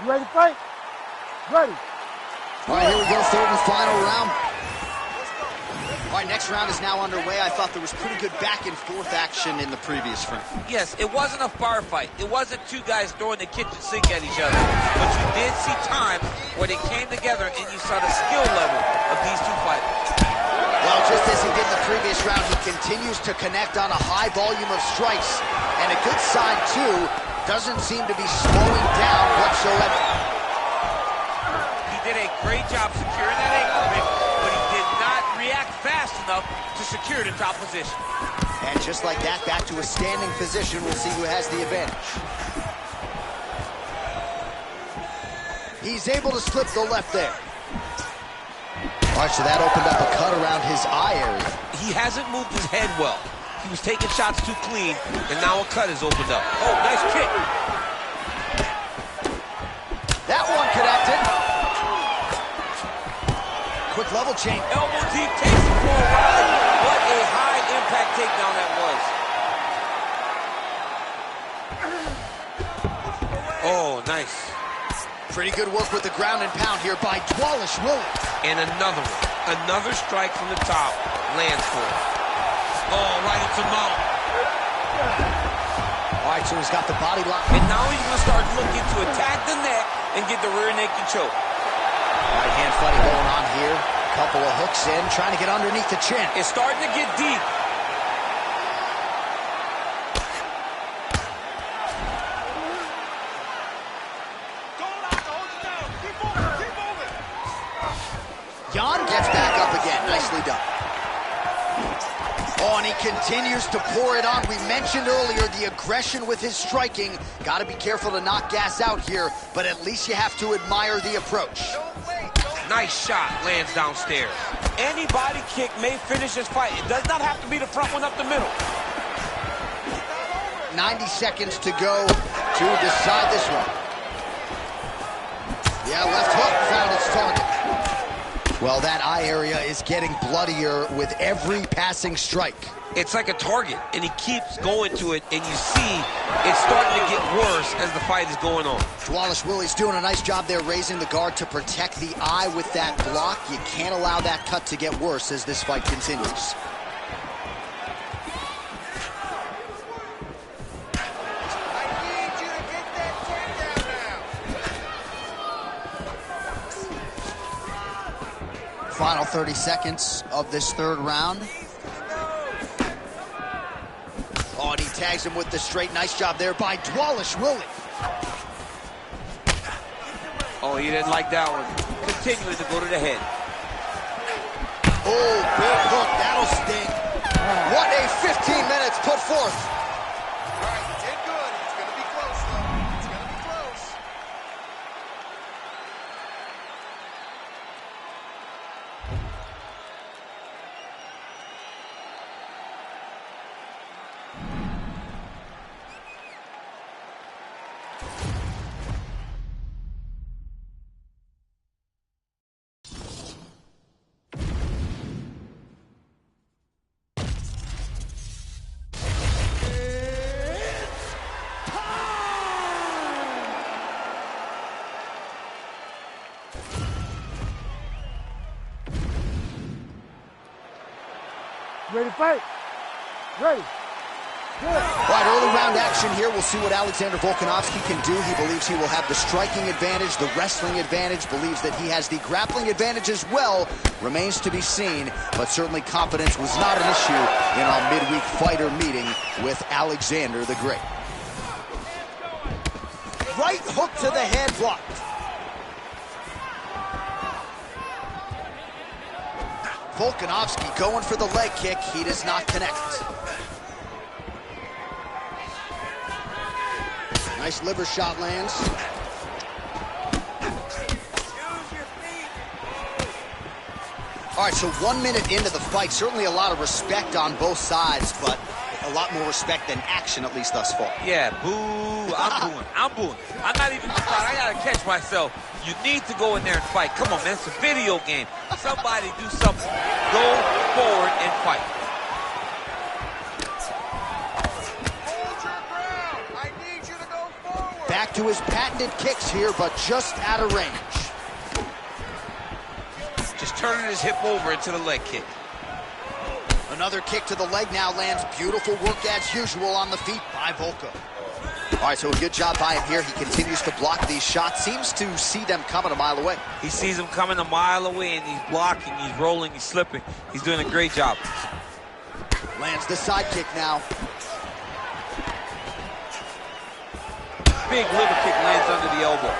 You ready to fight? Ready. All right, here we go, third and final round. All right, next round is now underway. I thought there was pretty good back-and-forth action in the previous frame. Yes, it wasn't a firefight. It wasn't two guys throwing the kitchen sink at each other. But you did see times where they came together and you saw the skill level of these two fighters. Well, just as he did in the previous round, he continues to connect on a high volume of strikes. And a good sign, too, doesn't seem to be slowing down whatsoever. He did a great job securing that ankle grip, but he did not react fast enough to secure the top position. And just like that, back to a standing position. We'll see who has the advantage. He's able to slip the left there. All right, so that opened up a cut around his eye area. He hasn't moved his head well. He was taking shots too clean, and now a cut has opened up. Oh, nice kick. That one connected. Quick level change. Elbow deep, takes it for a ride. What a high-impact takedown that was. Oh, nice. Pretty good work with the ground and pound here by Dwalish Williams. And another one. Another strike from the top. Lands for it. Oh, right into mount. All right, so he's got the body lock. And now he's going to start looking to attack the neck and get the rear naked choke. Right hand fighting going on here. Couple of hooks in, trying to get underneath the chin. It's starting to get deep. Jan gets back up again. Nicely done. Oh, and he continues to pour it on. We mentioned earlier the aggression with his striking. Got to be careful to not gas out here, but at least you have to admire the approach. Nice shot, lands downstairs. Any body kick may finish this fight. It does not have to be the front one up the middle. 90 seconds to go to decide this one. Yeah, left hook found its target. Well, that eye area is getting bloodier with every passing strike. It's like a target, and he keeps going to it, and you see it's starting to get worse as the fight is going on. Dwalish Willie's doing a nice job there raising the guard to protect the eye with that block. You can't allow that cut to get worse as this fight continues. Final 30 seconds of this third round. Oh, and he tags him with the straight. Nice job there by Dwalish Willie. Oh, he didn't like that one. Continuing to go to the head. Oh, big hook. That'll sting. What a 15 minutes put forth. All right, you did good. It's going to be close, though. It's going to be close. Ready to fight? Ready. Good. All right, early round action here. We'll see what Alexander Volkanovski can do. He believes he will have the striking advantage, the wrestling advantage, believes that he has the grappling advantage as well. Remains to be seen, but certainly confidence was not an issue in our midweek fighter meeting with Alexander the Great. Right hook to the head blocked. Volkanovski going for the leg kick. He does not connect. Nice liver shot lands. All right, so 1 minute into the fight, certainly a lot of respect on both sides, but a lot more respect than action, at least thus far. Yeah, boo, I'm booing. I'm not even surprised. I gotta catch myself. You need to go in there and fight. Come on, man, it's a video game. Somebody do something. Go forward and fight. Hold your ground. I need you to go forward. Back to his patented kicks here, but just out of range. Just turning his hip over into the leg kick. Another kick to the leg now lands. Beautiful work as usual on the feet by Volko. All right, so a good job by him here. He continues to block these shots. Seems to see them coming a mile away. He sees them coming a mile away, and he's blocking, he's rolling, he's slipping. He's doing a great job. Lands the side kick now. Big liver kick lands under the elbow.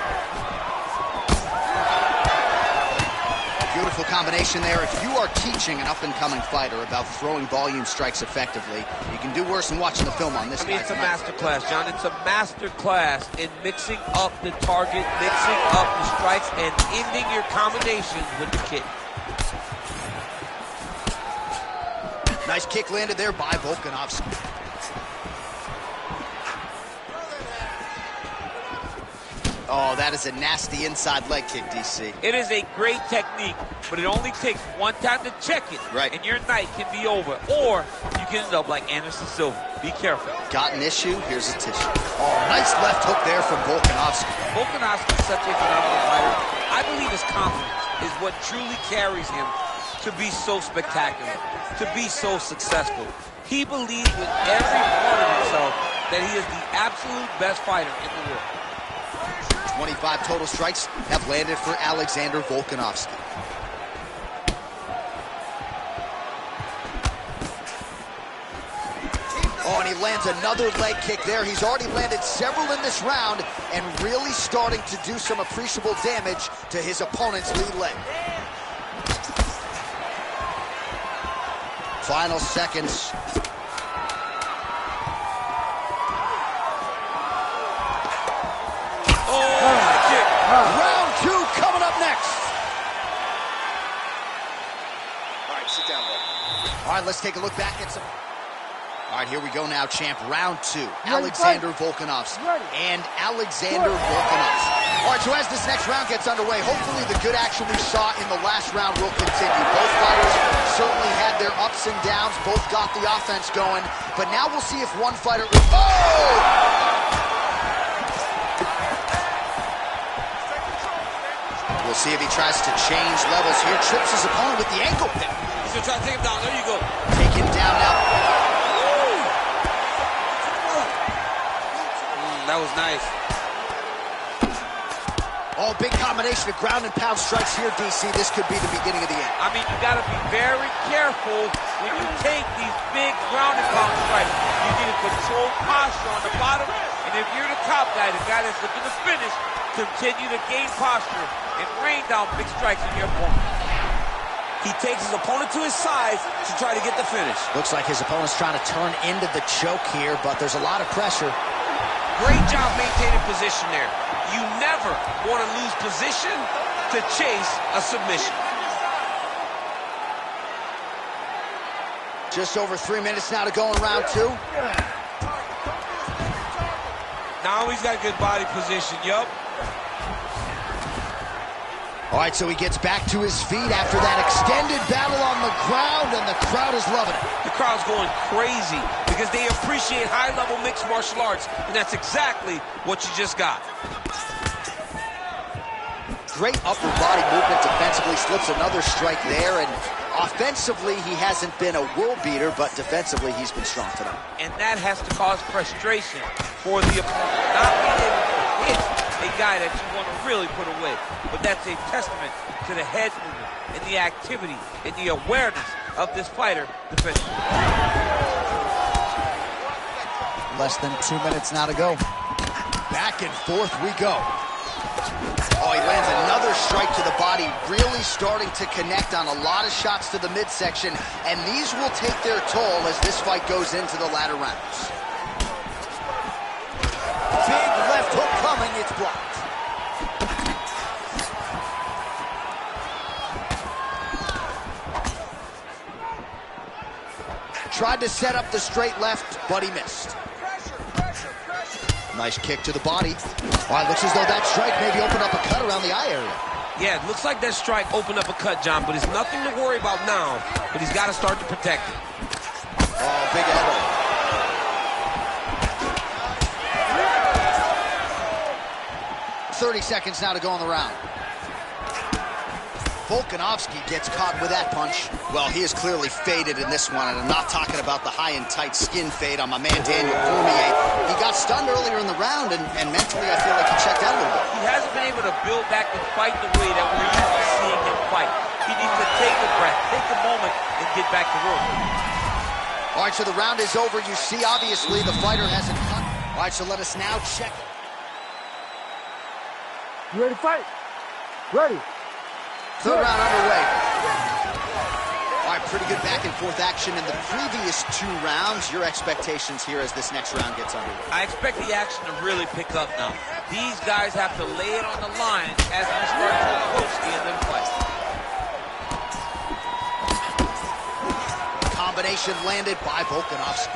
Beautiful combination there. If you are teaching an up-and-coming fighter about throwing volume strikes effectively, you can do worse than watching the film on this guy. It's a master class, John. It's a master class in mixing up the target, mixing up the strikes, and ending your combinations with the kick. Nice kick landed there by Volkanovski. Oh, that is a nasty inside leg kick, DC. It is a great technique, but it only takes one time to check it, right, and your night can be over. Or you can end up like Anderson Silva. Be careful. Got an issue? Here's a tissue. Oh, nice left hook there from Volkanovski. Volkanovski is such a phenomenal fighter. I believe his confidence is what truly carries him to be so spectacular, to be so successful. He believes with every part of himself that he is the absolute best fighter in the world. 25 total strikes have landed for Alexander Volkanovski. Oh, and he lands another leg kick there. He's already landed several in this round and really starting to do some appreciable damage to his opponent's lead leg. Final seconds. Round two coming up next. All right, sit down, bud. All right, let's take a look back at some. All right, here we go now, champ. Round two. Alexander Volkanovski and Alexander Volkanovski. All right, so as this next round gets underway, hopefully the good action we saw in the last round will continue. Both fighters certainly had their ups and downs. Both got the offense going. But now we'll see if one fighter... Oh! We'll see if he tries to change levels here. Trips his opponent with the ankle pick. He's going to try to take him down. There you go. Taken down now. That was nice. Oh, big combination of ground and pound strikes here, DC. This could be the beginning of the end. I mean, you got to be very careful when you take these big ground and pound strikes. You need a controlled posture on the bottom. And if you're the top guy, the guy that's looking to finish, continue to gain posture and rain down big strikes on your opponent. He takes his opponent to his sides to try to get the finish. Looks like his opponent's trying to turn into the choke here, but there's a lot of pressure. Great job maintaining position there. You never want to lose position to chase a submission. Just over 3 minutes now to go in round two. Now he's got good body position, yup. All right, so he gets back to his feet after that extended battle on the ground, and the crowd is loving it. The crowd's going crazy because they appreciate high-level mixed martial arts, and that's exactly what you just got. Great upper body movement defensively, slips another strike there, and offensively he hasn't been a world beater, but defensively he's been strong tonight. And that has to cause frustration for the opponent, not being able to hit a guy that you want to really put away. But that's a testament to the head movement and the activity and the awareness of this fighter defensively. Less than 2 minutes now to go. Back and forth we go. Oh, he lands another strike to the body, really starting to connect on a lot of shots to the midsection, and these will take their toll as this fight goes into the latter rounds. Big left hook coming, it's blocked. Tried to set up the straight left, but he missed. Nice kick to the body. All right, looks as though that strike maybe opened up a cut around the eye area. Yeah, it looks like that strike opened up a cut, John, but it's nothing to worry about now, but he's got to start to protect it. Oh, big elbow. 30 seconds now to go in the round. Volkanovski gets caught with that punch. Well, he is clearly faded in this one, and I'm not talking about the high and tight skin fade on my man Daniel Cormier. He got stunned earlier in the round, and mentally I feel like he checked out a little bit. He hasn't been able to build back and fight the way that we're used to seeing him fight. He needs to take a breath, take a moment, and get back to work. All right, so the round is over. You see, obviously, the fighter hasn't cut. All right, so let us now check. You ready to fight? Ready. Third round underway. All right, pretty good back and forth action in the previous 2 rounds. Your expectations here as this next round gets underway? I expect the action to really pick up now. These guys have to lay it on the line as we start to approach the end of the fight. Combination landed by Volkanovski.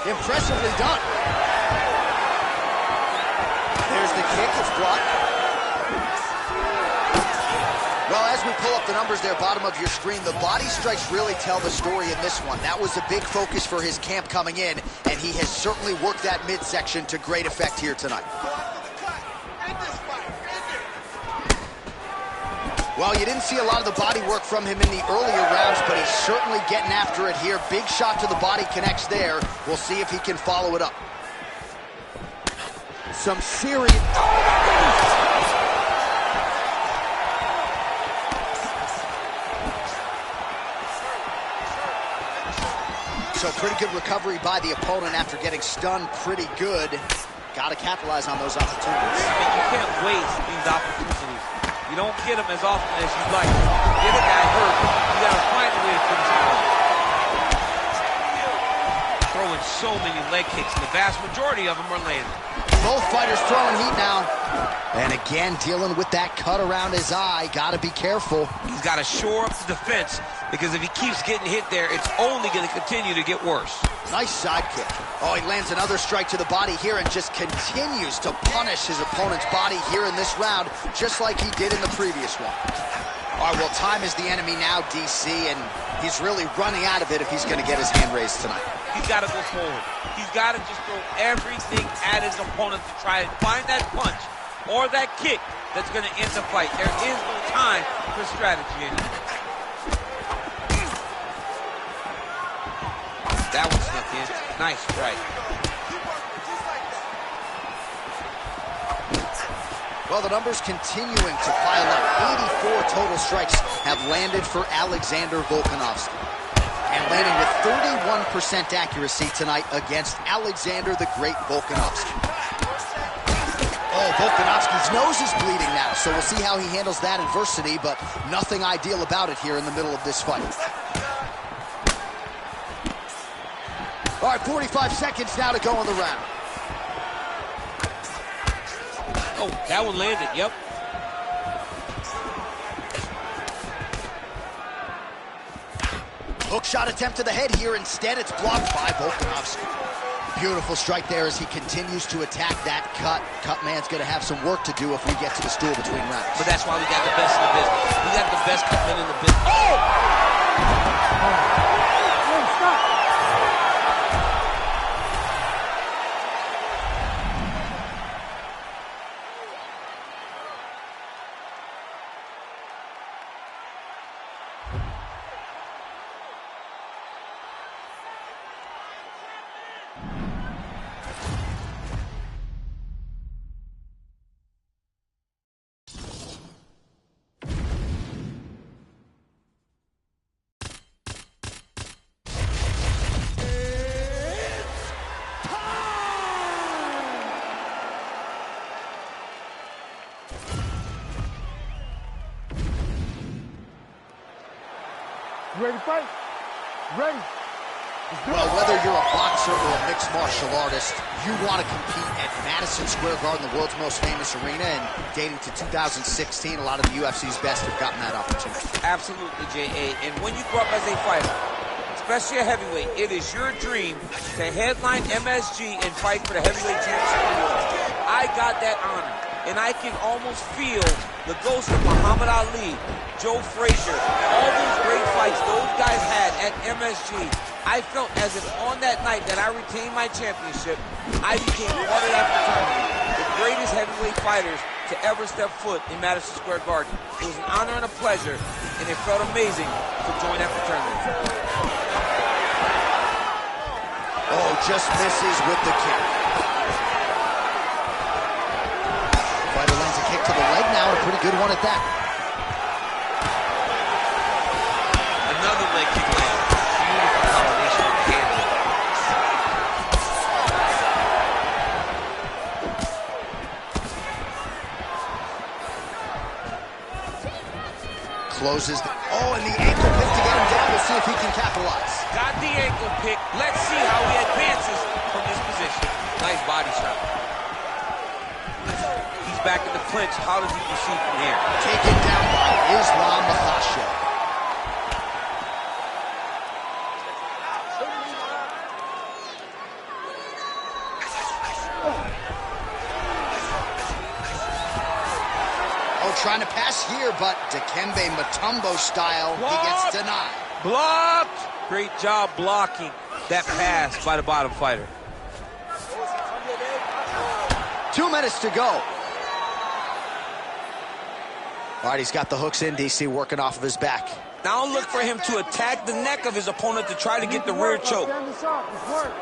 Impressively done. There's the kick, it's blocked. Well, as we pull up the numbers there, bottom of your screen, the body strikes really tell the story in this one. That was a big focus for his camp coming in, and he has certainly worked that midsection to great effect here tonight. Well, you didn't see a lot of the body work from him in the earlier rounds, but he's certainly getting after it here. Big shot to the body connects there. We'll see if he can follow it up. Some serious... So pretty good recovery by the opponent after getting stunned pretty good. Got to capitalize on those opportunities. I mean, you can't waste these opportunities. You don't get them as often as you'd like. Get a guy hurt, you got to find a way to finish him off. Throwing so many leg kicks, and the vast majority of them are landing. Both fighters throwing heat now. And again, dealing with that cut around his eye. Got to be careful. He's got to shore up the defense, because if he keeps getting hit there, it's only going to continue to get worse. Nice side kick. Oh, he lands another strike to the body here and just continues to punish his opponent's body here in this round, just like he did in the previous one. All right, well, time is the enemy now, DC, and he's really running out of it if he's going to get his hand raised tonight. He's got to go forward. He's got to just throw everything at his opponent to try and find that punch or that kick that's going to end the fight. There is no time for strategy anymore. That one snuck in. Nice strike. Well, the numbers continuing to pile up. 84 total strikes have landed for Alexander Volkanovski. And landing with 31% accuracy tonight against Alexander the Great Volkanovski. Oh, Volkanovski's nose is bleeding now, so we'll see how he handles that adversity, but nothing ideal about it here in the middle of this fight. All right, 45 seconds now to go in the round. Oh, that one landed, yep. Hook shot attempt to the head here. Instead, it's blocked by Volkanovski. Beautiful strike there as he continues to attack that cut. Cut man's going to have some work to do if we get to the stool between rounds. But that's why we got the best in the business. We got the best cut man in the business. Oh! Hey, stop. You ready to fight? Ready. Well, whether you're a boxer or a mixed martial artist, you want to compete at Madison Square Garden, the world's most famous arena, and dating to 2016, a lot of the UFC's best have gotten that opportunity. Absolutely, J.A. And when you grow up as a fighter, especially a heavyweight, it is your dream to headline MSG and fight for the heavyweight championship. I got that honor, and I can almost feel the ghost of Muhammad Ali, Joe Frazier, all those great fights those guys had at MSG. I felt as if on that night that I retained my championship, I became part of that fraternity. greatest heavyweight fighters to ever step foot in Madison Square Garden. It was an honor and a pleasure, and it felt amazing to join that fraternity. Oh, just misses with the kick. Fighter lands a kick to the leg now, and a pretty good one at that. Another leg kick land. Beautiful combination of the hands. Closes the, oh, and the ankle pick to get him down. We'll see if he can capitalize. Got the ankle pick. Let's see how he advances from this position. Nice body shot. He's back in the clinch. How does he proceed from here? Taken down by Islam Makhachev. Trying to pass here, but Dikembe Mutombo style, he gets denied. Blocked! Great job blocking that pass by the bottom fighter. 2 minutes to go. All right, he's got the hooks in, DC, working off of his back. Now look for him to attack the neck of his opponent to try to get the rear choke. Stand this up. It's work.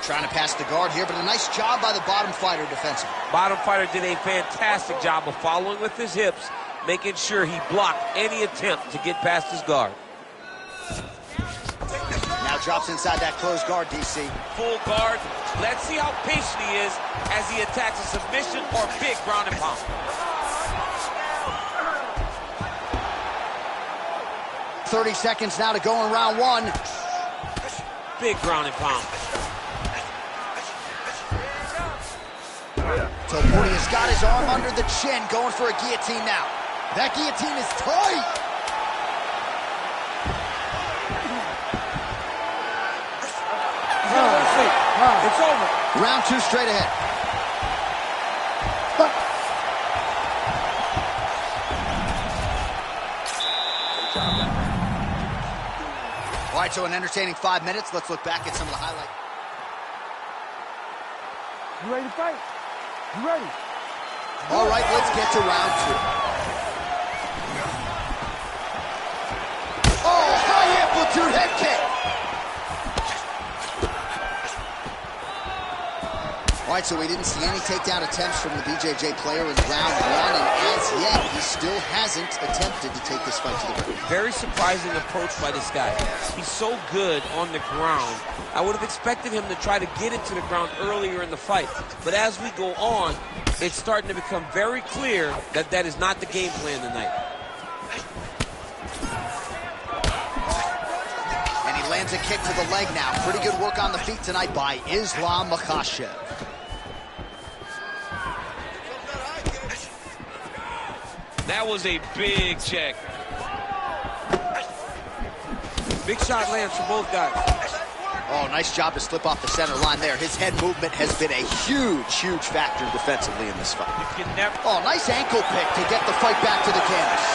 Trying to pass the guard here, but a nice job by the bottom fighter defensively. Bottom fighter did a fantastic job of following with his hips, making sure he blocked any attempt to get past his guard. Now drops inside that closed guard, DC. Full guard. Let's see how patient he is as he attacks a submission or big ground and pound. 30 seconds now to go in round one. Big ground and pound. Topuria's got his arm under the chin, going for a guillotine now. That guillotine is tight. It's over. Round two straight ahead. All right, so an entertaining 5 minutes. Let's look back at some of the highlights. You ready to fight? You ready? All right, let's get to round two. Oh, high amplitude head kick. All right, so we didn't see any takedown attempts from the BJJ player in round one, and as yet, he still hasn't attempted to take this fight to the ground. Very surprising approach by this guy. He's so good on the ground. I would have expected him to try to get it to the ground earlier in the fight. But as we go on, it's starting to become very clear that that is not the game plan tonight. And he lands a kick to the leg now. Pretty good work on the feet tonight by Islam Makhachev. That was a big check. Big shot lands for both guys. Oh, nice job to slip off the center line there. His head movement has been a huge, huge factor defensively in this fight. You can never... Oh, nice ankle pick to get the fight back to the canvas.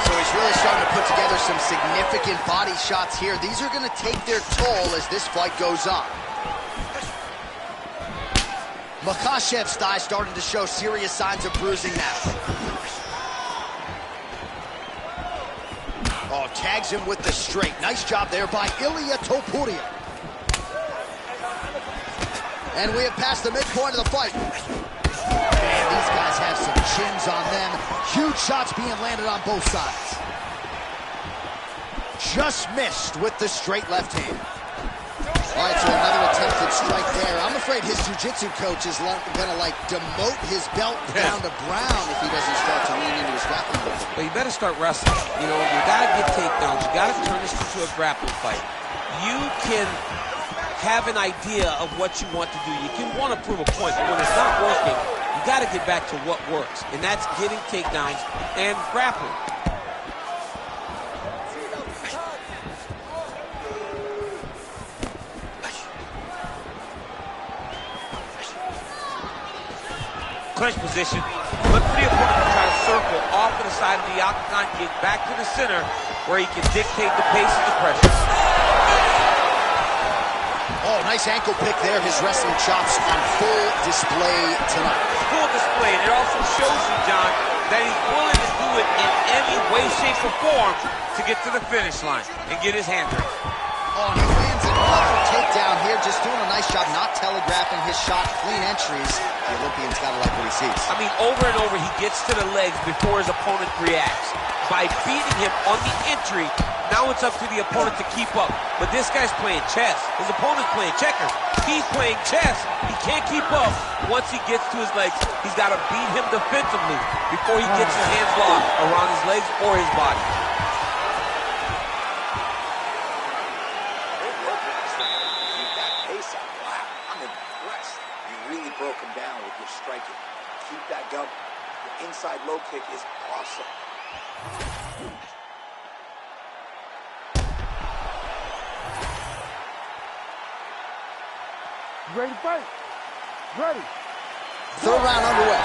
So he's really starting to put together some significant body shots here. These are going to take their toll as this fight goes on. Makhachev's thigh starting to show serious signs of bruising now. Oh, tags him with the straight. Nice job there by Ilia Topuria. And we have passed the midpoint of the fight. Man, these guys have some chins on them. Huge shots being landed on both sides. Just missed with the straight left hand. All right, so another attempted strike there. I'm afraid his jiu-jitsu coach is going to, demote his belt down to brown if he doesn't start to lean into his grappling. Well, you better start wrestling. You know, you got to get takedowns. You got to turn this into a grappling fight. You can have an idea of what you want to do. You can want to prove a point, but when it's not working, you got to get back to what works, and that's getting takedowns and grappling. clinch position. Look for the opponent to try to circle off to the side of the octagon, get back to the center where he can dictate the pace and the pressure. Oh, nice ankle pick there. His wrestling chops on full display tonight. Full display, and it also shows you, John, that he's willing to do it in any way, shape, or form to get to the finish line and get his hand raised. Oh, and he lands another takedown here, just doing a nice job, not telegraphing his shot, clean entries. The Olympian's got to like what he sees. I mean, over and over, he gets to the legs before his opponent reacts. By beating him on the entry, now it's up to the opponent to keep up. But this guy's playing chess. His opponent's playing checkers. He's playing chess. He can't keep up. Once he gets to his legs, he's got to beat him defensively before he gets his hands locked around his legs or his body. Keep that pace up. Wow, I'm impressed. You really broke him down with your striking. Keep that going. The inside low kick is awesome. You ready to fight? Ready. Third round underway.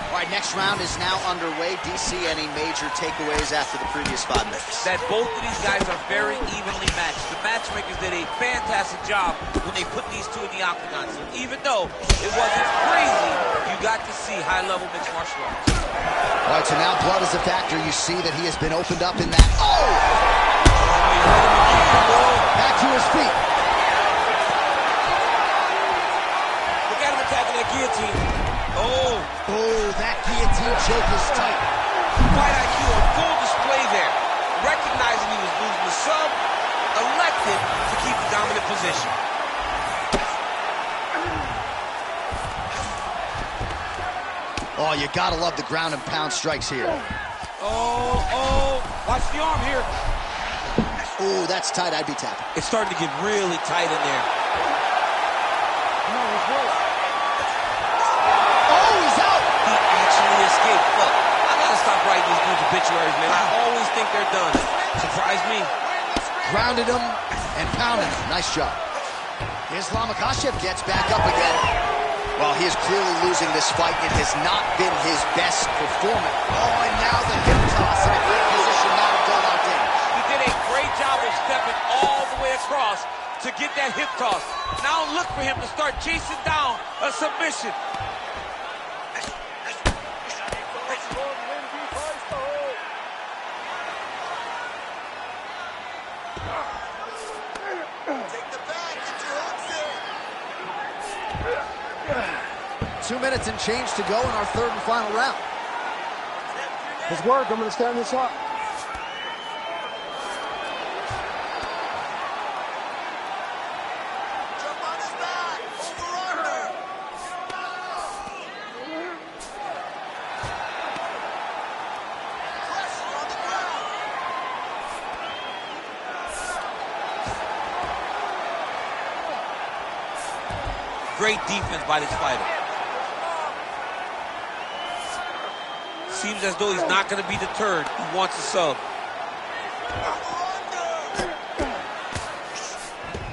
All right, next round is now underway. DC, any major takeaways after the previous 5 minutes? That both of these guys are very evenly matched. The matchmakers did a fantastic job when they put these two in the octagon. So even though it wasn't crazy, you got to see high-level mixed martial arts. All right, so now blood is a factor. You see that he has been opened up in that. Oh! Back to his feet. Look at him attacking that guillotine. Oh, That guillotine choke is tight. fight IQ on full display there. Recognizing he was losing the sub, elected to keep the dominant position. Oh, you gotta love the ground and pound strikes here. Oh, watch the arm here. Oh, that's tight. I'd be tapping. It's starting to get really tight in there. Come on, let's work. Oh, he's out! He actually escaped. Look, I gotta stop writing these dudes obituaries, man. I always think they're done. Surprise me. Grounded him and pounded him. Nice job. Islam Makhachev gets back up again. Well, he is clearly losing this fight. It has not been his best performance. Oh, and now the hip toss in a great position now to go locked in. He did a great job of stepping all the way across to get that hip toss. Now look for him to start chasing down a submission. Take the back. Get your hooks in. 2 minutes and change to go in our third and final round. Let's work. I'm going to stand this up. Jump on his back. Over under. Pressure on the ground. Great defense by this fighter. Seems as though he's not going to be deterred. He wants a sub.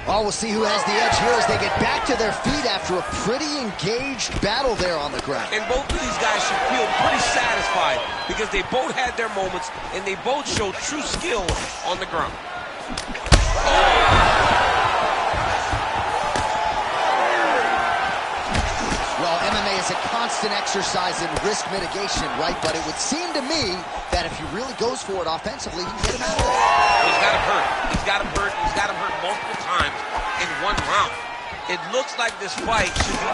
Well, we'll see who has the edge here as they get back to their feet after a pretty engaged battle there on the ground. And both of these guys should feel pretty satisfied because they both had their moments and they both showed true skill on the ground. Well, MMA is a constant exercise in risk mitigation, right? But it would seem to me that if he really goes for it offensively, he can get him out of there. He's got him hurt. He's got him hurt. He's got him hurt multiple times in one round. It looks like this fight should be...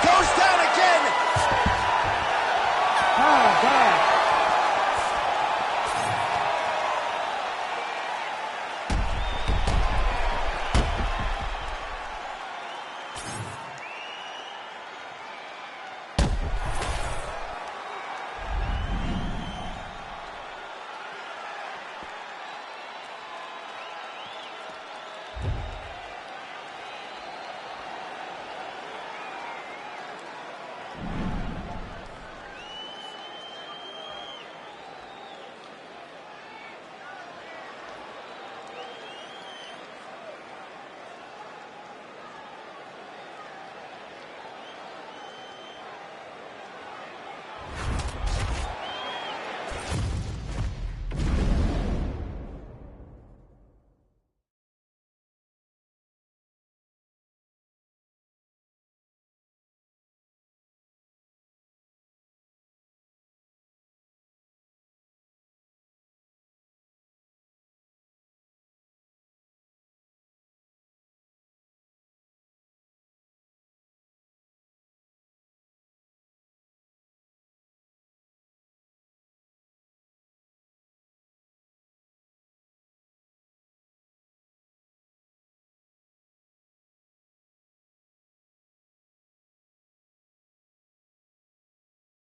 Goes down again! God.